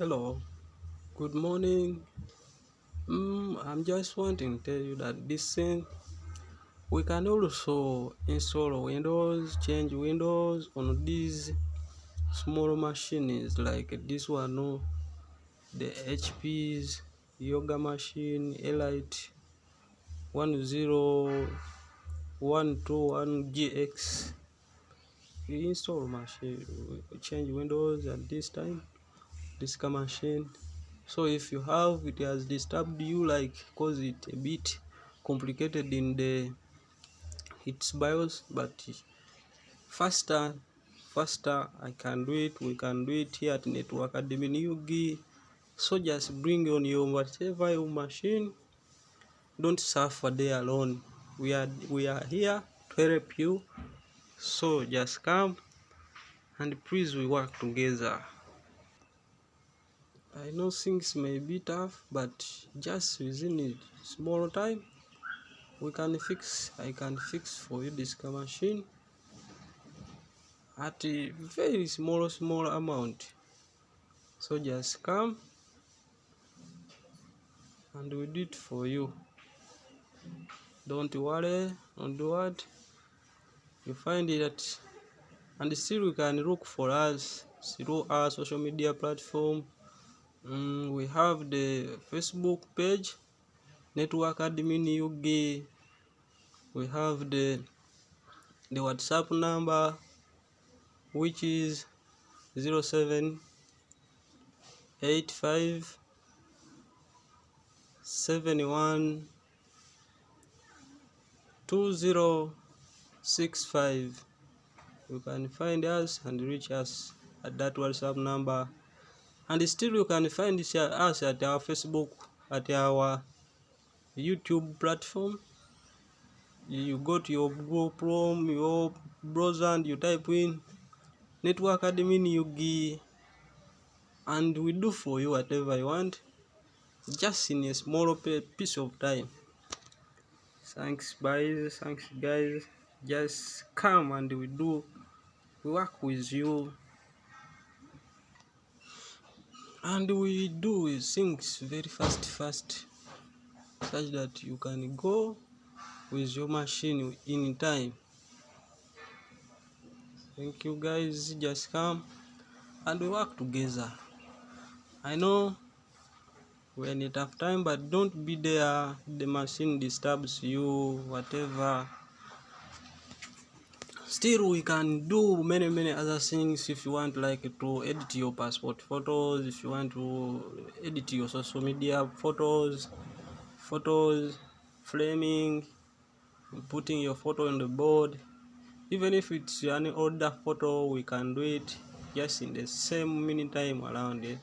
Hello, good morning. I'm just wanting to tell you that this thing we can also install Windows, change Windows on these small machines like this one, no, the HP's yoga machine, Elite 10121GX. We install machine, we change Windows at this time, this machine. So if you have it has disturbed you, like cause it a bit complicated in the its BIOS, but faster I can do it. We can do it here at Network Admin Yugi. So just bring on your whatever your machine. Don't suffer there alone. We are here to help you. So just come and please we work together. I know things may be tough, but just within a small time I can fix for you this machine at a very small amount. So just come and we do it for you. Don't worry, don't do what you find it. And still you can look for us through our social media platform. We have the Facebook page, Network Admin UG. We have the WhatsApp number, which is 0785712065. You can find us and reach us at that WhatsApp number. And still you can find us at our Facebook, at our YouTube platform. You go to your Google Chrome, your browser, and you type in Network Admin Yugi, and we do for you whatever you want, just in a small piece of time. Thanks guys. Just come and we work with you, and we do things very fast, such that you can go with your machine in time. Thank you guys. Just come and we work together. I know when it have time, but don't be there the machine disturbs you, whatever. Still we can do many other things. If you want, like, to edit your passport photos, if you want to edit your social media photos, framing, putting your photo on the board, even if it's an older photo, we can do it just in the same minute time around it.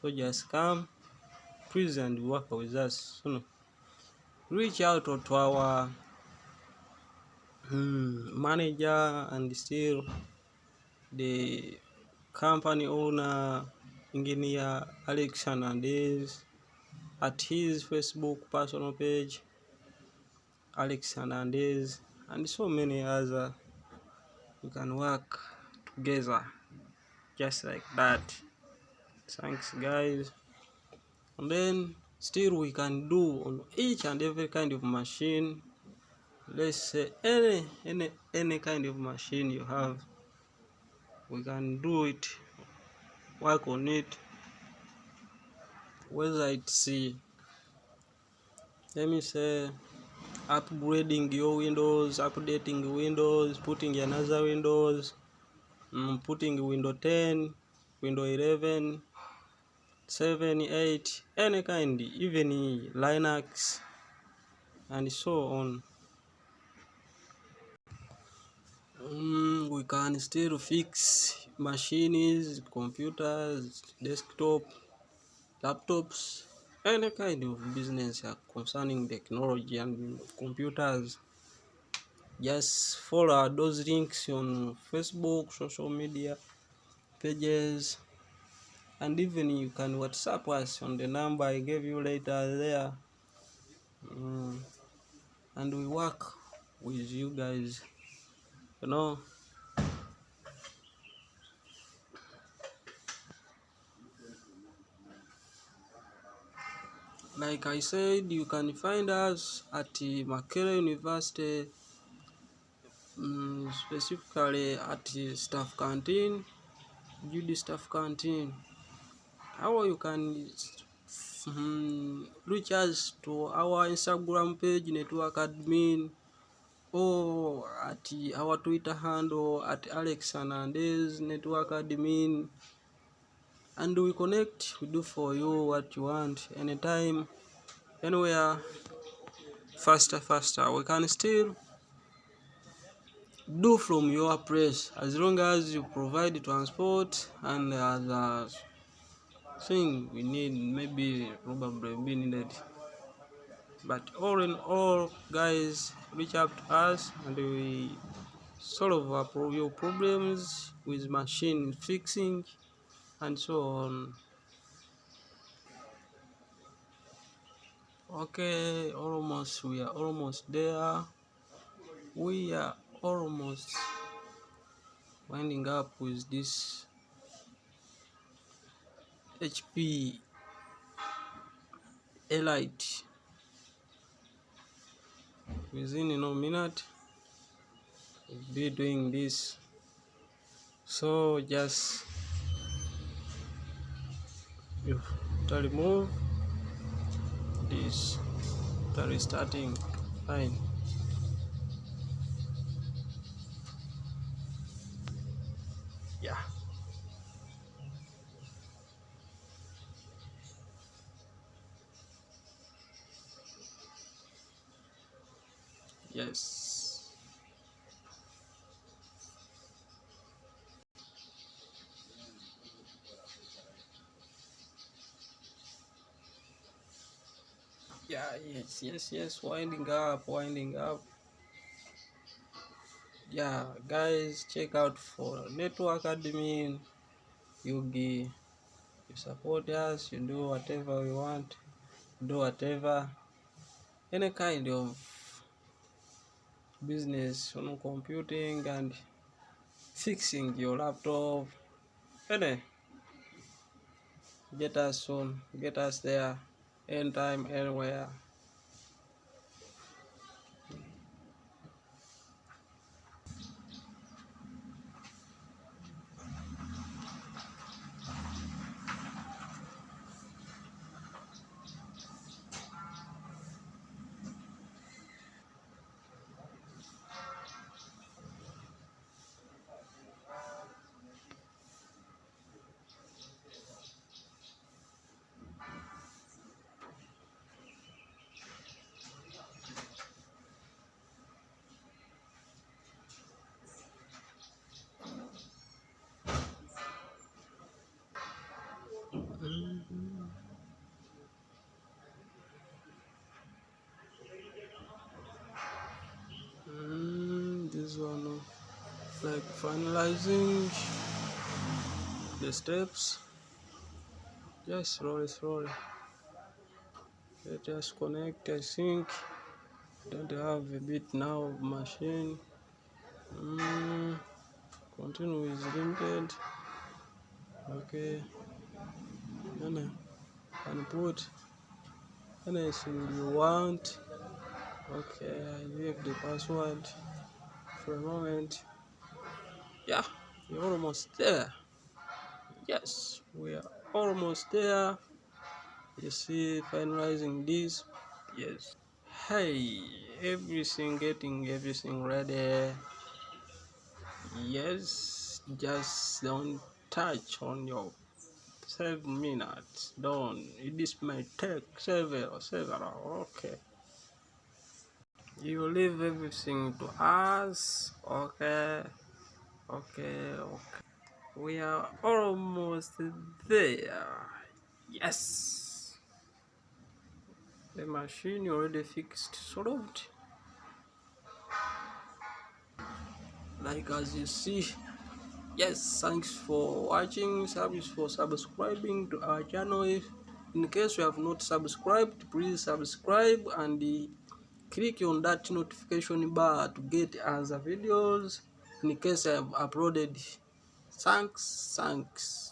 So just come please and work with us. So reach out to our manager and still the company owner, engineer Alex Hanandez, at his Facebook personal page, Alex Hanandez, and so many other. We can work together just like that. Thanks guys. And then still we can do on each and every kind of machine. Let's say any kind of machine you have, we can do it, work on it, whether it's let me say upgrading your Windows, updating Windows, putting another Windows, putting Windows 10, Windows 11, 7, 8, any kind, even Linux, and so on. We can still fix machines, computers, desktop, laptops, any kind of business concerning technology and computers. Just follow those links on Facebook, social media pages, and even you can WhatsApp us on the number I gave you later there, and we work with you guys, you know. Like I said, you can find us at Makerere University, specifically at staff canteen, GD staff canteen. How you can reach us to our Instagram page, Network Admin, or at our Twitter handle at Alex Hanandez, Network Admin, and we connect. We do for you what you want, anytime, anywhere, faster. We can still do from your place as long as you provide transport and other thing we need, maybe probably be needed. But all in all, guys, reach out to us and we solve your problems with machine fixing and so on. Okay, we are almost there. We are almost winding up with this HP Elite. Within a minute we'll be doing this, so just you to remove this, to restarting. Fine. Yeah. Yes. Yeah. Yes. Winding up. Yeah, guys, check out for Network Admin. You support us. You do whatever we want. Do whatever, any kind of business on computing and fixing your laptop. Any, get us soon. Get us there. Anytime, anywhere. This one, like finalizing the steps. Just slowly. Let us connect. I think don't have a bit now of machine. Continue is limited. Okay. And put anything you want. Okay, I leave the password for a moment. Yeah, we're almost there. Yes, we are almost there. You see, finalizing this. Yes. Hey, getting everything ready. Yes, just don't touch on your 7 minutes. Don't. This might take several. Okay. You leave everything to us. Okay. We are almost there. Yes. The machine already fixed, solved. Like as you see. Yes, thanks for watching. Thanks for subscribing to our channel. If in case you have not subscribed, please subscribe and click on that notification bar to get other videos in case I have uploaded. Thanks.